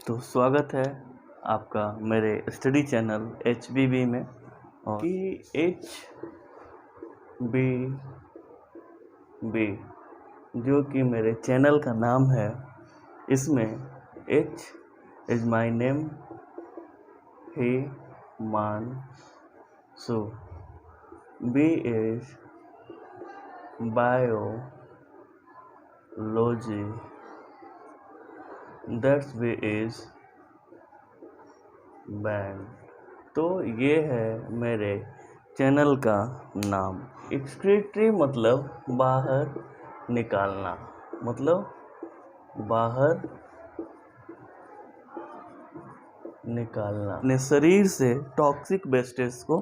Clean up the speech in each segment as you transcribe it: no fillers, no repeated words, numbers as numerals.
तो स्वागत है आपका मेरे स्टडी चैनल HBB में। और HBB जो कि मेरे चैनल का नाम है, इसमें H is my name Himanshu, B is biology, that's B is band. तो ये है मेरे चैनल का नाम। एक्सक्रीटरी मतलब बाहर निकालना, अपने शरीर से टॉक्सिक वेस्टेज को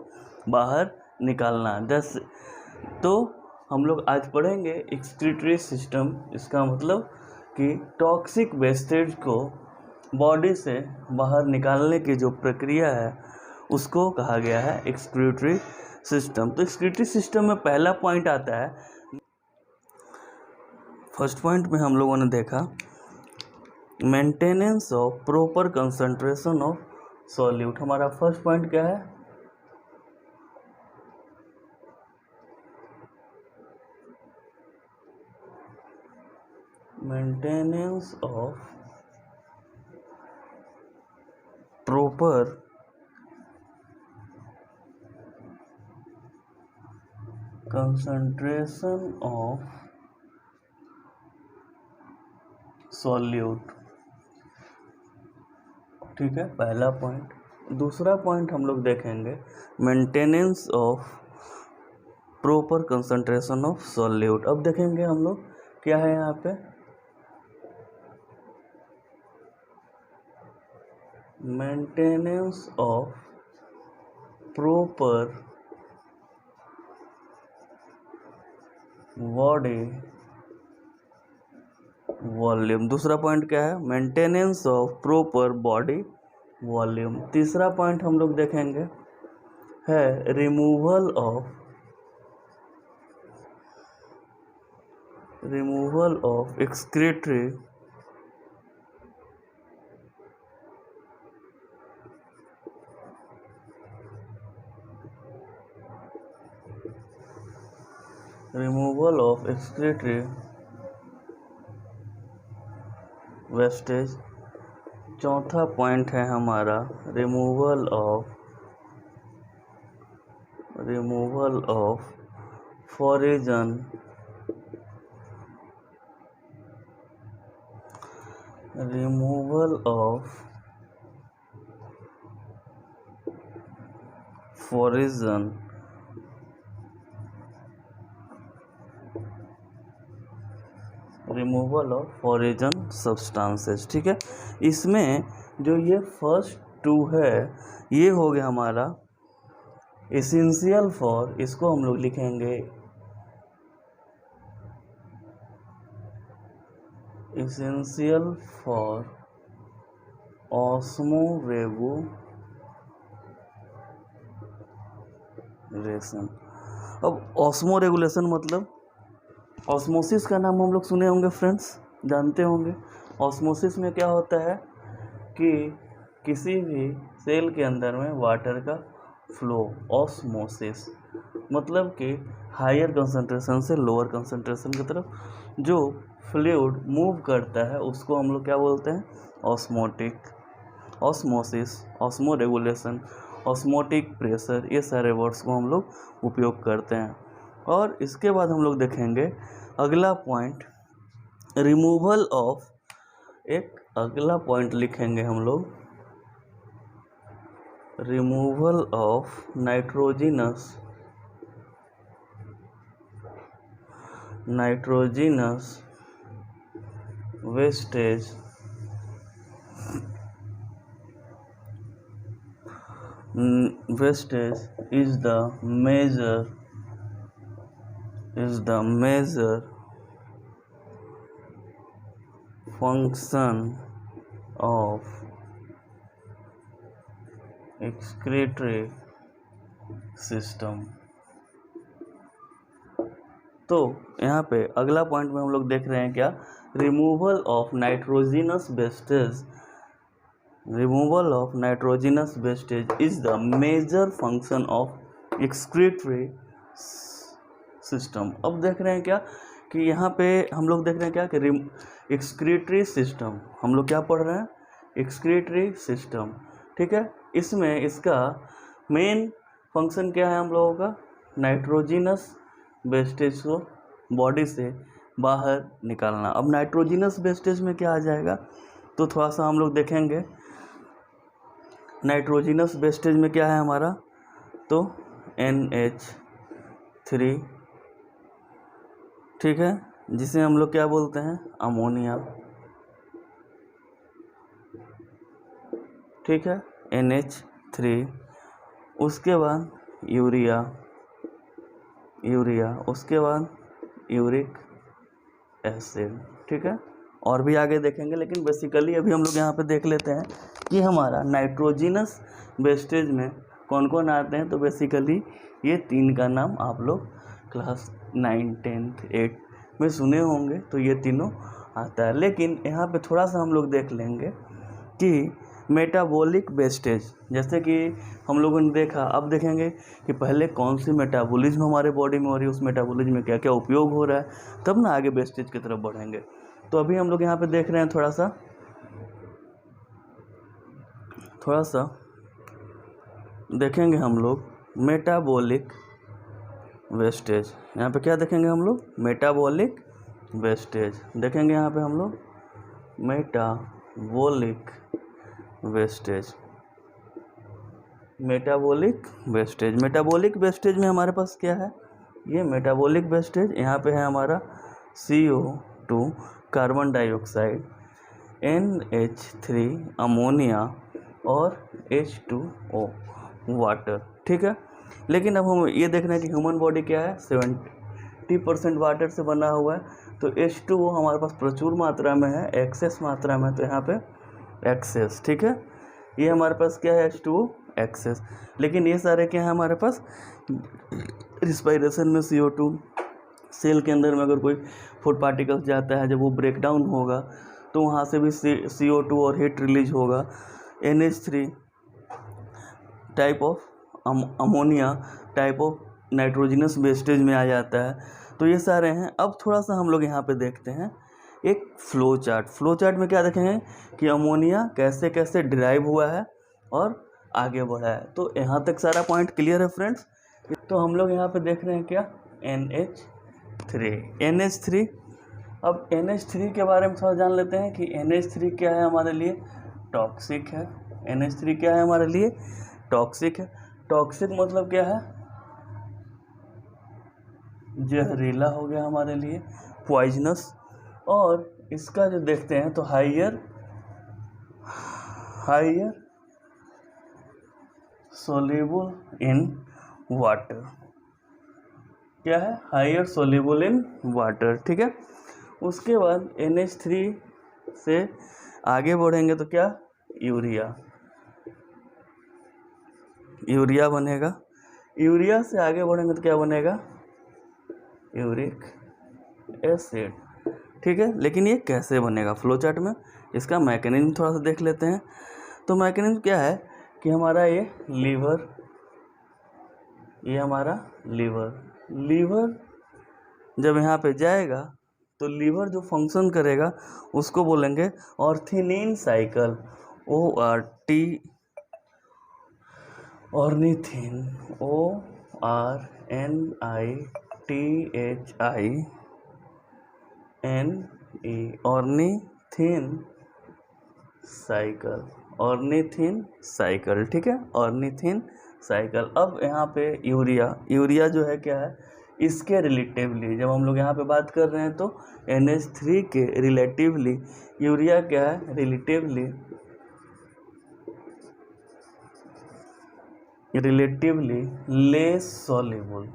बाहर निकालना। जैसे तो हम लोग आज पढ़ेंगे एक्सक्रीटरी सिस्टम। इसका मतलब कि टॉक्सिक वेस्टेज को बॉडी से बाहर निकालने की जो प्रक्रिया है उसको कहा गया है एक्सक्रीटरी सिस्टम। तो एक्सक्रीटरी सिस्टम में पहला पॉइंट आता है, फर्स्ट पॉइंट में हम लोगों ने देखा maintenance of proper concentration of solute. हमारा फर्स्ट पॉइंट क्या है? Maintenance of proper concentration of solute. ठीक है, पहला पॉइंट। दूसरा पॉइंट हम लोग देखेंगे maintenance of proper concentration of solute. अब देखेंगे हम लोग क्या है यहाँ पे, maintenance of proper body volume. दूसरा पॉइंट क्या है? Maintenance of proper body volume. तीसरा पॉइंट हम लोग देखेंगे है रिमूवल ऑफ एक्सक्रीटरी वेस्टेज। चौथा पॉइंट है हमारा रिमूवल ऑफ फॉरेजन सब्सटेंसेस। ठीक है, इसमें जो ये फर्स्ट टू है ये हो गया हमारा एसेंशियल फॉर, इसको हम लोग लिखेंगे एसेंशियल फॉर ऑस्मोरेगुलेशन। अब ऑस्मो रेगुलेशन मतलब ऑस्मोसिस का नाम हम लोग सुने होंगे फ्रेंड्स, जानते होंगे। ऑस्मोसिस में क्या होता है कि किसी भी सेल के अंदर में वाटर का फ्लो, ऑस्मोसिस मतलब कि हायर कंसंट्रेशन से लोअर कंसंट्रेशन की तरफ जो फ्लूइड मूव करता है उसको हम लोग क्या बोलते हैं? Osmosis, osmo regulation, osmotic pressure, ये सारे वर्ड्स को हम लोग उपयोग करते हैं। और इसके बाद हम लोग देखेंगे अगला पॉइंट रिमूवल ऑफ, एक अगला पॉइंट लिखेंगे हम लोग removal of nitrogenous wastage is the major function of excretory system। तो यहाँ पे अगला पॉइंट में हम लोग देख रहे हैं क्या? Removal of nitrogenous wastage removal of nitrogenous wastage is the major function of excretory system. अब देख रहे हैं क्या कि यहाँ पे हम लोग देख रहे हैं क्या कि एक्सक्रीटरी सिस्टम, हम लोग क्या पढ़ रहे हैं, एक्सक्रीटरी सिस्टम, ठीक है। इसमें इसका मेन फंक्शन क्या है हम लोगों का, नाइट्रोजिनस वेस्टेज को बॉडी से बाहर निकालना। अब नाइट्रोजिनस वेस्टेज में क्या आ जाएगा, तो थोड़ा सा हम लोग देखेंगे नाइट्रोजिनस वेस्टेज में क्या है हमारा, तो NH3, ठीक है, जिसे हम लोग क्या बोलते हैं, अमोनिया, ठीक है, NH3। उसके बाद यूरिया, उसके बाद यूरिक एसिड, ठीक है, और भी आगे देखेंगे, लेकिन बेसिकली अभी हम लोग यहाँ पे देख लेते हैं कि हमारा नाइट्रोजिनस वेस्टेज में कौन कौन आते हैं। तो बेसिकली ये 3 का नाम आप लोग क्लास 9, 10th, 8 में सुने होंगे, तो ये तीनों आता है। लेकिन यहाँ पे थोड़ा सा हम लोग देख लेंगे कि मेटाबॉलिक वेस्टेज, जैसे कि हम लोगों ने देखा, अब देखेंगे कि पहले कौन सी मेटाबॉलिज्म हमारे बॉडी में हो रही है, उस मेटाबॉलिज्म में क्या क्या उपयोग हो रहा है, तब ना आगे वेस्टेज की तरफ बढ़ेंगे। तो अभी हम लोग यहाँ पे देख रहे हैं थोड़ा सा देखेंगे हम लोग मेटाबॉलिक वेस्टेज। यहाँ पे क्या देखेंगे हम लोग, मेटाबॉलिक वेस्टेज देखेंगे। यहाँ पे हम लोग मेटाबॉलिक मेटाबॉलिक वेस्टेज में हमारे पास क्या है, ये मेटाबॉलिक वेस्टेज, यहाँ पे है हमारा CO2 carbon dioxide, NH3 ammonia और H2O वाटर, ठीक है। लेकिन अब हम ये देख रहे हैं कि ह्यूमन बॉडी क्या है, 70% वाटर से बना हुआ है, तो H2O हमारे पास प्रचुर मात्रा में है, एक्सेस मात्रा में, तो यहाँ पे एक्सेस, ठीक है, ये हमारे पास क्या है, H2O एक्सेस। लेकिन ये सारे क्या है हमारे पास, रिस्पायरेशन में CO2, सेल के अंदर में अगर कोई फूड पार्टिकल्स जाता है, जब वो ब्रेक डाउन होगा तो वहाँ से भी CO2 और हीट रिलीज होगा। NH3 type of ammonia type of nitrogenous wastage में आ जाता है। तो ये सारे हैं। अब थोड़ा सा हम लोग यहाँ पे देखते हैं एक फ्लो चार्ट में क्या देखेंगे कि अमोनिया कैसे कैसे डिराइव हुआ है और आगे बढ़ा है। तो यहाँ तक सारा पॉइंट क्लियर है फ्रेंड्स। तो हम लोग यहाँ पे देख रहे हैं क्या, NH3। अब NH3 के बारे में थोड़ा जान लेते हैं कि NH3 क्या है हमारे लिए, टॉक्सिक है। NH3 क्या है हमारे लिए, टॉक्सिक है। टॉक्सिक मतलब क्या है, जहरीला हो गया हमारे लिए, पॉइजनस। और इसका जो देखते हैं तो हाइयर सोल्यूबल इन वाटर, क्या है, हाइयर सोल्यूबल इन वाटर, ठीक है। उसके बाद NH3 से आगे बढ़ेंगे तो क्या, यूरिया बनेगा। यूरिया से आगे बढ़ेंगे तो क्या बनेगा, यूरिक एसिड, ठीक है। लेकिन ये कैसे बनेगा फ्लो चार्ट में, इसका मैकेनिज्म थोड़ा सा देख लेते हैं। तो मैकेनिज्म क्या है कि हमारा ये हमारा लीवर जब यहाँ पे जाएगा तो लीवर जो फंक्शन करेगा उसको बोलेंगे ornithine cycle, ORT, ornithine, ORNITHINE, ornithine cycle, ठीक है, ऑर्निथिन साइकिल। अब यहाँ पे यूरिया जो है क्या है, इसके रिलेटिवली जब हम लोग यहाँ पे बात कर रहे हैं तो NH3 के रिलेटिवली यूरिया क्या है, relatively less soluble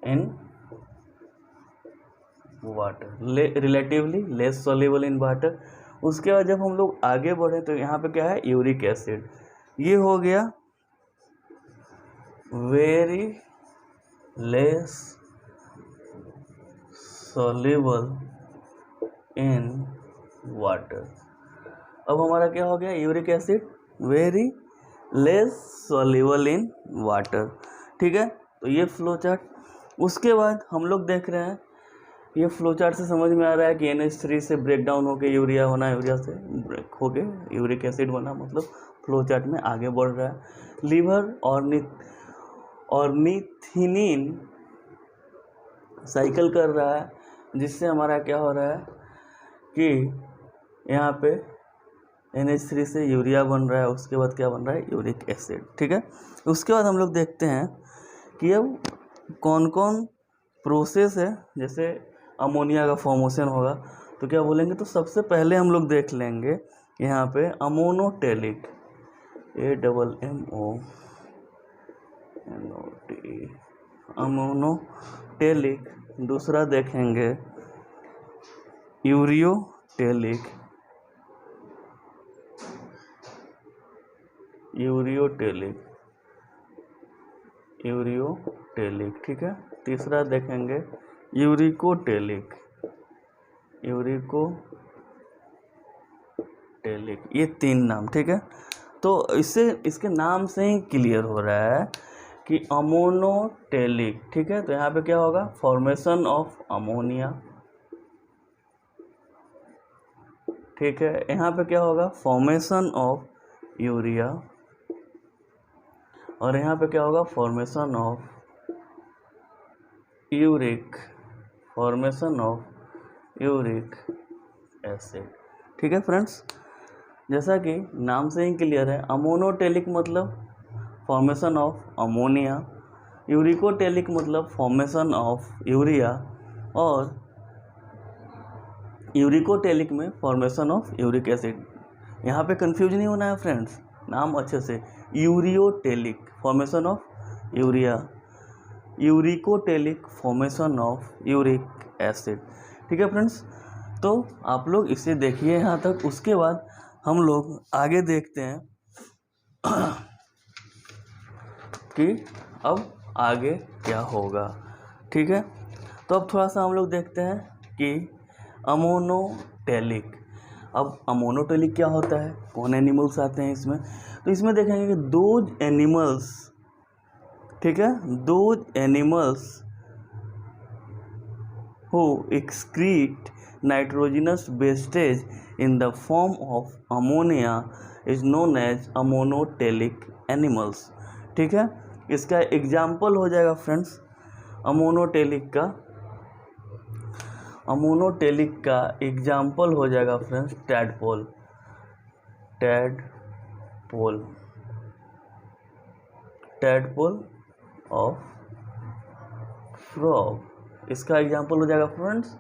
in water, relatively less soluble in water. उसके बाद जब हम लोग आगे बढ़े तो यहाँ पे क्या है, यूरिक एसिड, ये हो गया very less soluble in water. अब हमारा क्या हो गया, uric acid very less soluble in water, ठीक है। तो ये फ्लो चार्ट, उसके बाद हम लोग देख रहे हैं, ये फ्लो चार्ट से समझ में आ रहा है कि NH3 से ब्रेक डाउन होकर यूरिया होना, यूरिया से ब्रेक होके यूरिक एसिड बना, मतलब फ्लो चार्ट में आगे बढ़ रहा है। लीवर और निथिनीन साइकिल कर रहा है, जिससे हमारा क्या हो रहा है कि यहाँ पे NH3 से यूरिया बन रहा है, उसके बाद क्या बन रहा है, यूरिक एसिड, ठीक है। उसके बाद हम लोग देखते हैं कि अब कौन कौन प्रोसेस है, जैसे अमोनिया का फॉर्मेशन होगा तो क्या बोलेंगे, तो सबसे पहले हम लोग देख लेंगे यहाँ पे अमोनोटेलिक, AMMONOT, अमोनोटेलिक। दूसरा देखेंगे यूरियोटेलिक, यूरियोटेलिक, ठीक है। तीसरा देखेंगे यूरिकोटेलिक, ये 3 नाम, ठीक है। तो इससे, इसके नाम से ही क्लियर हो रहा है कि अमोनोटेलिक, ठीक है। तो यहाँ पे क्या होगा, फॉर्मेशन ऑफ अमोनिया, ठीक है। यहाँ पे क्या होगा, फॉर्मेशन ऑफ यूरिया, और यहाँ पे क्या होगा, फॉर्मेशन ऑफ यूरिक एसिड, ठीक है फ्रेंड्स। जैसा कि नाम से ही क्लियर है, अमोनोटेलिक मतलब फॉर्मेशन ऑफ अमोनिया, यूरिकोटेलिक मतलब फॉर्मेशन ऑफ यूरिया, और यूरिकोटेलिक में फॉर्मेशन ऑफ यूरिक एसिड। यहाँ पे कंफ्यूज नहीं होना है फ्रेंड्स, नाम अच्छे से, ureotelic formation of urea, uricotelic formation of uric acid, ठीक है फ्रेंड्स। तो आप लोग इसे देखिए यहाँ तक, उसके बाद हम लोग आगे देखते हैं कि अब आगे क्या होगा, ठीक है। तो अब थोड़ा सा हम लोग देखते हैं कि अमोनोटेलिक, अब अमोनोटेलिक क्या होता है, कौन एनिमल्स आते हैं इसमें, तो इसमें देखेंगे कि दोज एनिमल्स, ठीक है, those animals who excrete nitrogenous wastage in the form of ammonia is known as ammonotelic animals, ठीक है। इसका एग्जाम्पल हो जाएगा फ्रेंड्स अमोनोटेलिक का एग्जाम्पल हो जाएगा फ्रेंड्स टैडपोल ऑफ फ्रॉग, इसका एग्जाम्पल हो जाएगा फ्रेंड्स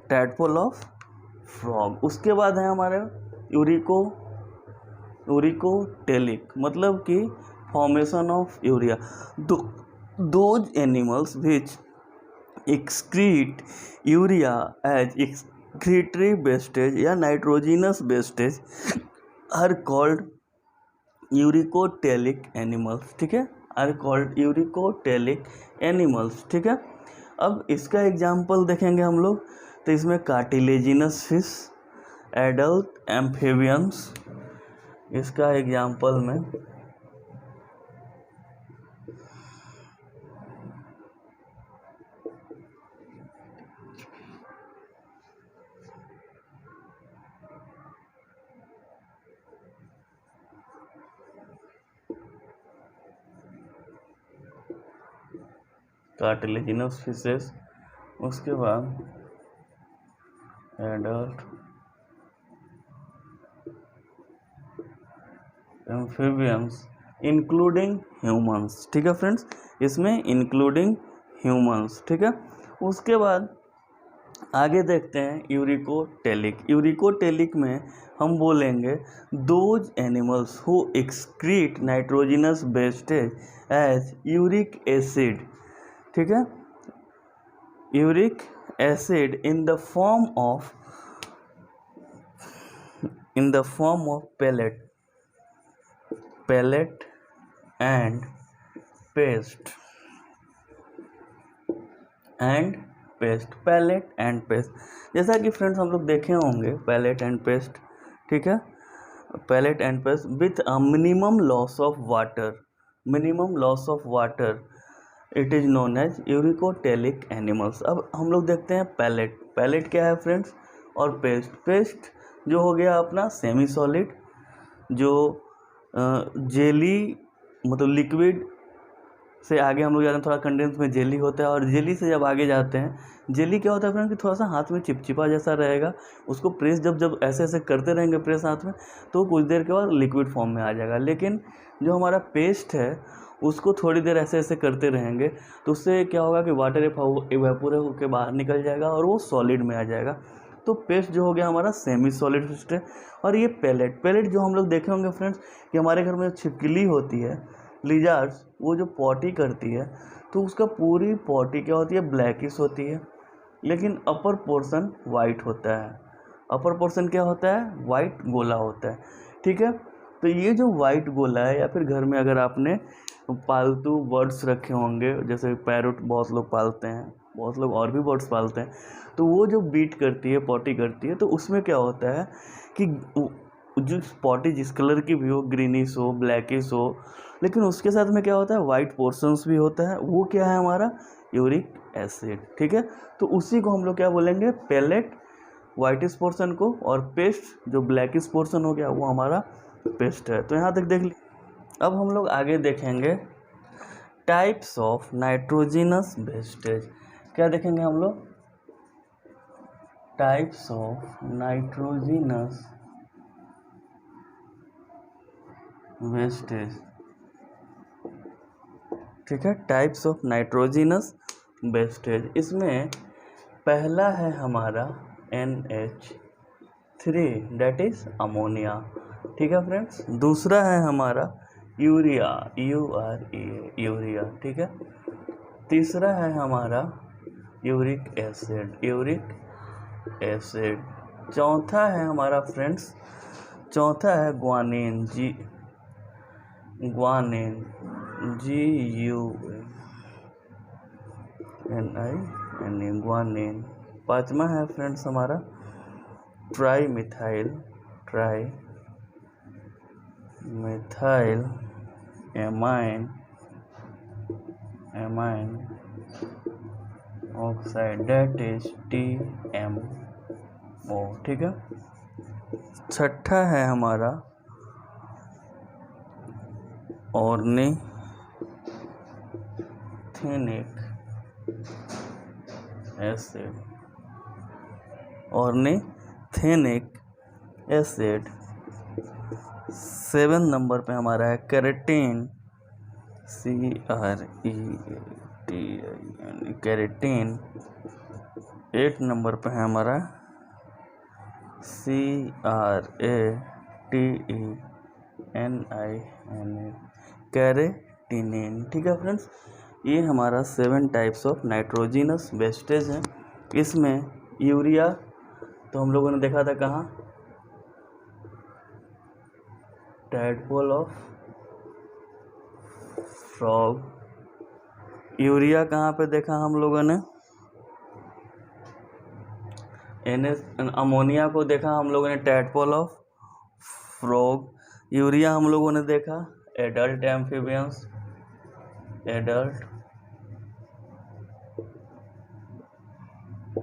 टैडपोल ऑफ फ्रॉग। उसके बाद है हमारे यूरिकोटेलिक, मतलब कि formation of urea, those animals which excrete urea as excretory wastage या nitrogenous wastage are called uricotelic animals, ठीक है, आर कॉल्ड यूरिकोटेलिक एनिमल्स, ठीक है। अब इसका एग्जाम्पल देखेंगे हम लोग, तो इसमें कार्टिलेजिनस फिश, एडल्ट एम्फीबियंस, इसका एग्जाम्पल में कार्टिलेजिनस फिशेस, उसके बाद एडल्ट एम्फीबियंस इंक्लूडिंग ह्यूमंस, ठीक है फ्रेंड्स, इसमें इंक्लूडिंग ह्यूमंस, ठीक है। उसके बाद आगे देखते हैं यूरिकोटेलिक में हम बोलेंगे those animals who excrete nitrogenous wastage as uric acid, ठीक है, uric acid in the form of pellet and paste paste, pellet and paste. जैसा कि फ्रेंड्स हम लोग देखे होंगे पैलेट एंड पेस्ट, ठीक है, pellet and paste with a minimum loss of water, minimum loss of water, it is known as uricotelic animals. अब हम लोग देखते हैं पैलेट। पैलेट क्या है फ्रेंड्स, और पेस्ट। पेस्ट जो हो गया अपना सेमी सॉलिड, जो जेली मतलब लिक्विड से आगे हम लोग जाते हैं, थोड़ा कंडेंस में जेली होता है, और जेली से जब आगे जाते हैं, जेली क्या होता है फ्रेंड कि थोड़ा सा हाथ में चिपचिपा जैसा रहेगा, उसको प्रेस जब ऐसे ऐसे करते रहेंगे प्रेस हाथ में, तो कुछ देर के बाद लिक्विड फॉर्म में आ जाएगा। लेकिन जो हमारा पेस्ट है उसको थोड़ी देर ऐसे ऐसे करते रहेंगे, तो उससे क्या होगा कि वाटर इवेपोरेट होकर बाहर निकल जाएगा और वो सॉलिड में आ जाएगा। तो पेस्ट जो हो गया हमारा सेमी सॉलिड पेस्ट है। और ये पैलेट, पैलेट जो हम लोग देखे होंगे फ्रेंड्स कि हमारे घर में जो छिपकली होती है, लिजार्ड्स, वो जो पॉटी करती है तो उसका पूरी पॉटी क्या होती है, ब्लैकिश होती है, लेकिन अपर पोर्शन वाइट होता है। अपर पोर्शन क्या होता है, वाइट गोला होता है, ठीक है। तो ये जो वाइट गोला है, या फिर घर में अगर आपने पालतू बर्ड्स रखे होंगे, जैसे पैरोट बहुत लोग पालते हैं, बहुत लोग और भी बर्ड्स पालते हैं, तो वो जो बीट करती है, पॉटी करती है, तो उसमें क्या होता है कि जो पॉटी जिस कलर की भी हो, ग्रीनिश हो, ब्लैकिश हो, लेकिन उसके साथ में क्या होता है, वाइट पोर्शंस भी होता है, वो क्या है हमारा यूरिक एसिड, ठीक है। तो उसी को हम लोग क्या बोलेंगे, पैलेट वाइटिश पोर्शन को, और पेस्ट जो ब्लैकिश पोर्शन हो गया वो हमारा पेस्ट है। तो यहाँ तक देख ली। अब हम लोग आगे देखेंगे टाइप्स ऑफ नाइट्रोजिनस वेस्टेज। क्या देखेंगे हम लोग, टाइप्स ऑफ नाइट्रोजिनस वेस्टेज, ठीक है, टाइप्स ऑफ नाइट्रोजिनस वेस्टेज। इसमें पहला है हमारा NH3 दैट इज अमोनिया, ठीक है फ्रेंड्स। दूसरा है हमारा यूरिया, यूरिया, ठीक है। तीसरा है हमारा यूरिक एसिड, यूरिक एसिड। चौथा है हमारा फ्रेंड्स, चौथा है ग्वानिन, ग्वानिन, GUANIN, ग्वानिन। पाँचवा है फ्रेंड्स हमारा trimethyl amine oxide that is TMO, ठीक है। छठा है हमारा ऑर्निथिनिक एसिड, ऑर्निथिनिक एसिड। 7 नंबर पे हमारा है कैरेटीन, CREATIN, कैरेटीन। 8 नंबर पे है हमारा CRATENIN, कैरेटिनिन, ठीक है फ्रेंड्स। ये हमारा 7 टाइप्स ऑफ नाइट्रोजिनस वेस्टेज हैं। इसमें यूरिया तो हम लोगों ने देखा था कहाँ, टैडपोल ऑफ फ्रॉग। यूरिया कहाँ पे देखा हम लोगों ने, अमोनिया को देखा हम लोगों ने टैडपोल ऑफ फ्रॉग। यूरिया हम लोगों ने देखा एडल्ट एम्फीबियंस, एडल्ट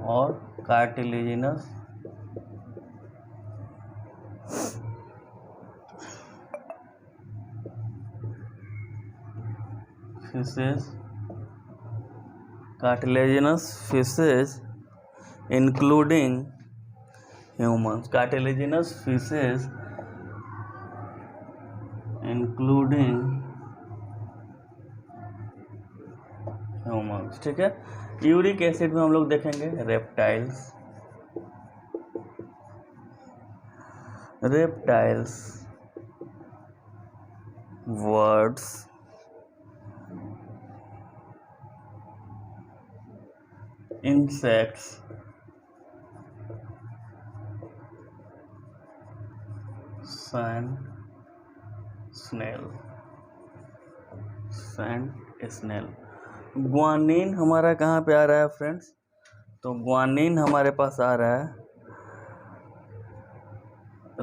और cartilaginous fishes, cartilaginous fishes including humans, cartilaginous fishes including humans, ठीक है। यूरिक एसिड में हम लोग देखेंगे reptiles, birds, insects, sand snail. Guanine हमारा कहाँ पे आ रहा है फ्रेंड्स, तो ग्वानिन हमारे पास आ रहा है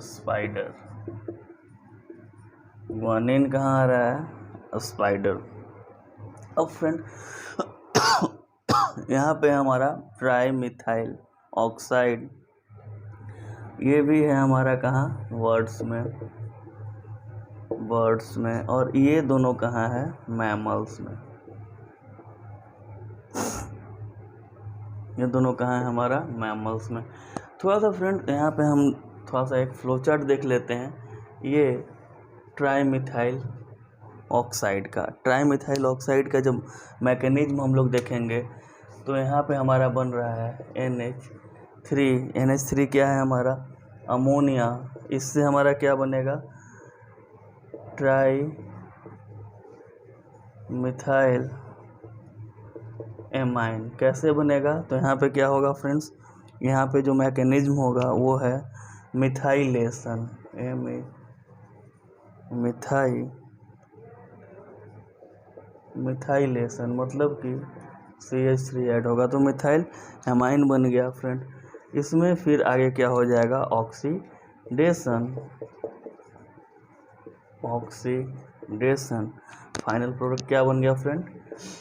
स्पाइडर। ग्वानिन कहाँ आ रहा है? स्पाइडर। अब फ्रेंड यहाँ पे हमारा ट्राई मिथाइल ऑक्साइड, ये भी है हमारा कहाँ? वर्ड्स में। और ये दोनों कहाँ है? मैमल्स में। ये दोनों कहाँ है? हमारा मैमल्स में। थोड़ा सा फ्रेंड यहाँ पे हम थोड़ा सा एक फ्लो चार्ट देख लेते हैं। ये ट्राईमिथाइल ऑक्साइड का जब मैकेनिज्म हम लोग देखेंगे तो यहाँ पे हमारा बन रहा है NH3 क्या है हमारा? अमोनिया। इससे हमारा क्या बनेगा? Tri methyl amine. कैसे बनेगा? तो यहाँ पे क्या होगा फ्रेंड्स? यहाँ पे जो मैकेनिज्म होगा वो है मिथाइलेशन। मिथाइलेशन मतलब कि CH3 ऐड होगा तो मिथाइल एमाइन बन गया फ्रेंड। इसमें फिर आगे क्या हो जाएगा? ऑक्सीडेशन। फाइनल प्रोडक्ट क्या बन गया friend?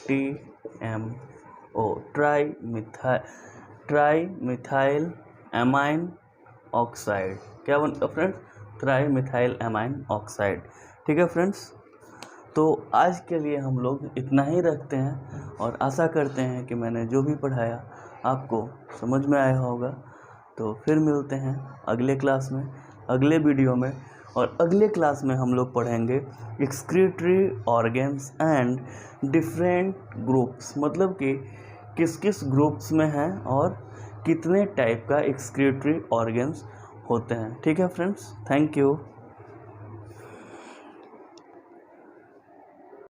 TMO, tri methyl amine oxide. क्या बन friends? Tri methyl amine oxide. ठीक है फ्रेंड्स, तो आज के लिए हम लोग इतना ही रखते हैं और आशा करते हैं कि मैंने जो भी पढ़ाया आपको समझ में आया होगा। तो फिर मिलते हैं अगले क्लास में, अगले वीडियो में। और अगले क्लास में हम लोग पढ़ेंगे excretory organs and different groups, मतलब कि किस किस ग्रुप्स में हैं और कितने टाइप का एक्सक्रीटरी ऑर्गन्स होते हैं। ठीक है फ्रेंड्स, थैंक यू।